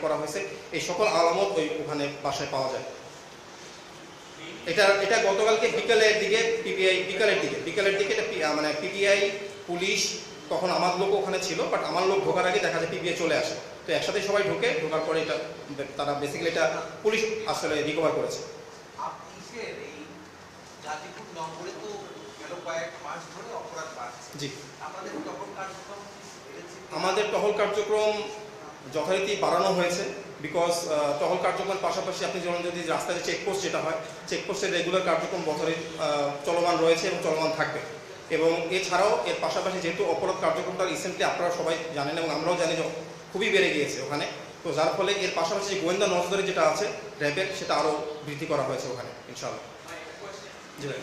করা হয়েছে, এই সকল আলামত ওখানে বাসায় পাওয়া যায়। এটা গতকালকে বিকালের দিকে বিকালের দিকে এটা মানে পিবিআই পুলিশ, তখন আমার লোক ওখানে ছিল, বাট আমার লোক ঢোকার আগে দেখা যায় পিবিআই চলে আসে, তো একসাথে সবাই ঢোকার পরে এটা তারা বেসিক্যালি এটা পুলিশ আসলে রিকভার করেছে। জি, আমাদের টহল কার্যক্রম যথারীতি বাড়ানো হয়েছে, বিকজ টহল কার্যক্রমের পাশাপাশি আপনি যেমন যদি রাস্তায় চেকপোস্ট যেটা হয়, চেকপোস্টের রেগুলার কার্যক্রম চলমান রয়েছে এবং চলমান থাকবে। এবং এছাড়াও এর পাশাপাশি যেহেতু অপরাধ কার্যক্রমটা রিসেন্টলি আপনারা সবাই জানেন এবং আমরাও জানি যে খুবই বেড়ে গিয়েছে ওখানে, তো যার ফলে এর পাশাপাশি যে গোয়েন্দা নজরদারি যেটা আছে র্যাবের, সেটা আরও বৃদ্ধি করা হয়েছে ওখানে ইনশাআল্লাহ। জি ভাই।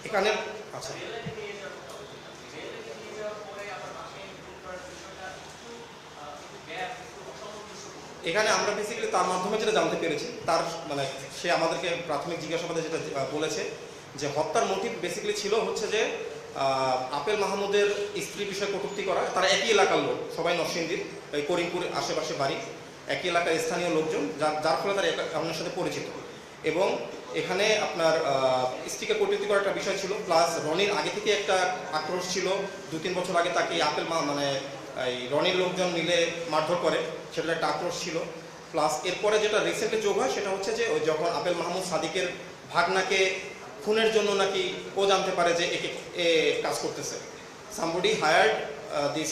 এখানে আচ্ছা, এখানে আমরা বেসিক্যালি তার মাধ্যমে যেটা জানতে পেরেছি, তার মানে সে আমাদেরকে প্রাথমিক জিজ্ঞাসাবাদে যেটা বলেছে যে হত্যার মোটিভ বেসিক্যালি ছিল হচ্ছে যে আপেল মাহমুদের স্ত্রী বিষয়ে কটূক্তি করা। তারা একই এলাকার লোক, সবাই নরসিংদীর, এই করিমপুর আশেপাশে বাড়ি, একই এলাকার স্থানীয় লোকজন, যার ফলে তারা আপনার সাথে পরিচিত। এবং এখানে আপনার স্ত্রীকে কটূক্তি করার একটা বিষয় ছিল, প্লাস রনির আগে থেকে একটা আক্রোশ ছিল, 2-3 বছর আগে তাকে আপেল মানে এই রনির লোকজন মিলে মারধর করে, সেটার একটা আক্রোশ ছিল। প্লাস এরপরে যেটা রিসেন্টলি যোগ হয় সেটা হচ্ছে যে ওই যখন আপেল মাহমুদ সাদিকের ভাগনাকে খুনের জন্য নাকি ও জানতে পারে যে এ কাজ করতেছে, সামবডি হায়ার্ড দিস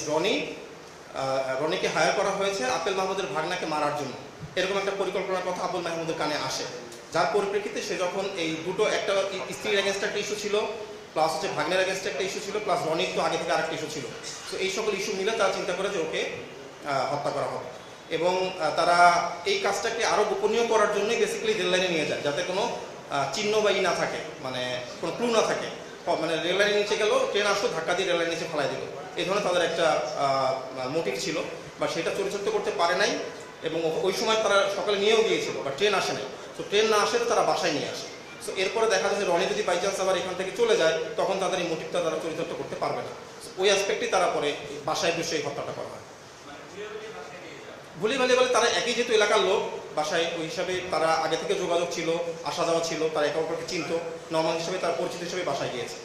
রনিকে হায়ার করা হয়েছে আপেল মাহমুদের ভাগনাকে মারার জন্য, এরকম একটা পরিকল্পনার কথা আপেল মাহমুদের কানে আসে, যার পরিপ্রেক্ষিতে সে যখন এই দুটো, একটা স্ত্রীর এগেনস্টে একটা ইস্যু ছিল, প্লাস হচ্ছে ভাগ্নের এগেনস্টে একটা ইস্যু ছিল, প্লাস রনির তো আগে থেকে আরেকটা ইস্যু ছিল, তো এই সকল ইস্যু মিলে তারা চিন্তা করে যে ওকে হত্যা করা হবে। এবং তারা এই কাজটাকে আরও গোপনীয় করার জন্যই বেসিক্যালি রেল লাইনে নিয়ে যায়, যাতে কোনো চিহ্ন বা না থাকে, মানে কোনো ক্লু না থাকে, মানে রেল লাইনে নিচে গেল, ট্রেন আসলো, ধাক্কা দিয়ে রেল লাইন নিচে ফেলাই দিল, এই ধরনের তাদের একটা মোটিভ ছিল, বা সেটা চরিতার্থ করতে পারে নাই। এবং ওই সময় তারা সকালে নিয়েও গিয়েছিল, বা ট্রেন আসে নাই, তো ট্রেন না আসে তো তারা বাসায় নিয়ে আসে। সো এরপরে দেখা যাচ্ছে রনি যদি বাই চান্স আবার এখান থেকে চলে যায়, তখন তাদের এই মোটিভটা তারা চরিতার্থ করতে পারবে না, ওই অ্যাসপেক্টেই তারা পরে বাসায় বসে এই হত্যাটা করা হয়। ভুলি ভালি বলে তারা একই যেহেতু এলাকার লোক, বাসায় ওই হিসাবে তারা আগে থেকে যোগাযোগ ছিল, আসা যাওয়া ছিল, তারা একে অপরকে চিনত, নর্মাল হিসাবে তারা পরিচিত হিসেবে বাসায় গিয়েছে।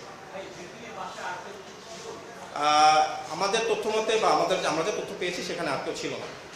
আমাদের তথ্য মতে বা আমরা যে তথ্য পেয়েছি সেখানে আর কেউ ছিল না।